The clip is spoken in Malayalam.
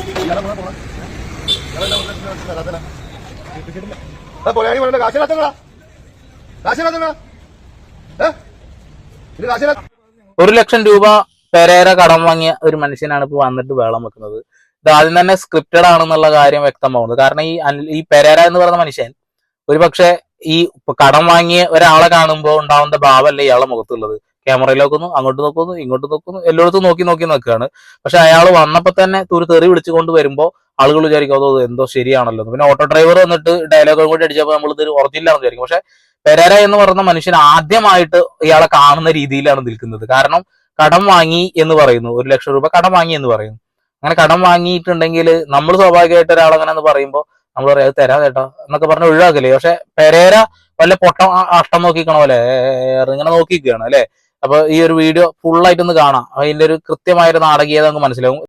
₹1,00,000 പെരേര കടം വാങ്ങിയ ഒരു മനുഷ്യനാണ് ഇപ്പൊ വന്നിട്ട് വേളം വെക്കുന്നത്. ഇത് ആദ്യം തന്നെ സ്ക്രിപ്റ്റഡ് ആണെന്നുള്ള കാര്യം വ്യക്തമാവുന്നത്. കാരണം ഈ പെരേര എന്ന് പറയുന്ന മനുഷ്യൻ ഒരുപക്ഷെ ഈ കടം വാങ്ങിയ ഒരാളെ കാണുമ്പോൾ ഉണ്ടാവുന്ന ഭാവമല്ല ഇയാളെ മുഖത്തുള്ളത്. ക്യാമറയിൽ നോക്കുന്നു, അങ്ങോട്ട് നോക്കുന്നു, ഇങ്ങോട്ട് നോക്കുന്നു, എല്ലായിടത്തും നോക്കി നിൽക്കുകയാണ്. പക്ഷെ അയാൾ വന്നപ്പോ തന്നെ ഒരു തെറി വിളിച്ചുകൊണ്ട് വരുമ്പോൾ ആളുകൾ വിചാരിക്കും അതോ എന്തോ ശരിയാണല്ലോ. പിന്നെ ഓട്ടോ ഡ്രൈവർ വന്നിട്ട് ഡയലോഗും കൂടി അടിച്ചപ്പോൾ നമ്മൾ ഇത് ഉറച്ചില്ലാന്ന് വിചാരിക്കും. പക്ഷെ പെരേര എന്ന് പറയുന്ന മനുഷ്യൻ ആദ്യമായിട്ട് ഇയാളെ കാണുന്ന രീതിയിലാണ് നിൽക്കുന്നത്. കാരണം കടം വാങ്ങി എന്ന് പറയുന്നു, ₹1,00,000 കടം വാങ്ങി എന്ന് പറയുന്നു. അങ്ങനെ കടം വാങ്ങിയിട്ടുണ്ടെങ്കിൽ നമ്മൾ സ്വാഭാവികമായിട്ട് ഒരാളങ്ങനെ പറയുമ്പോൾ നമ്മൾ പറയാം അത് തരാ ചേട്ടാ എന്നൊക്കെ പറഞ്ഞ് ഒഴിവാക്കല്ലേ. പക്ഷെ പെരേര വല്ല പൊട്ടം അഷ്ടം നോക്കിക്കണ പോലെ ഇങ്ങനെ നോക്കിക്കുകയാണ് അല്ലെ. അപ്പൊ ഈ ഒരു വീഡിയോ ഫുള്ളായിട്ടൊന്ന് കാണാം, അതിന്റെ ഒരു കൃത്യമായൊരു നാടകീയത നമുക്ക് മനസ്സിലാവും.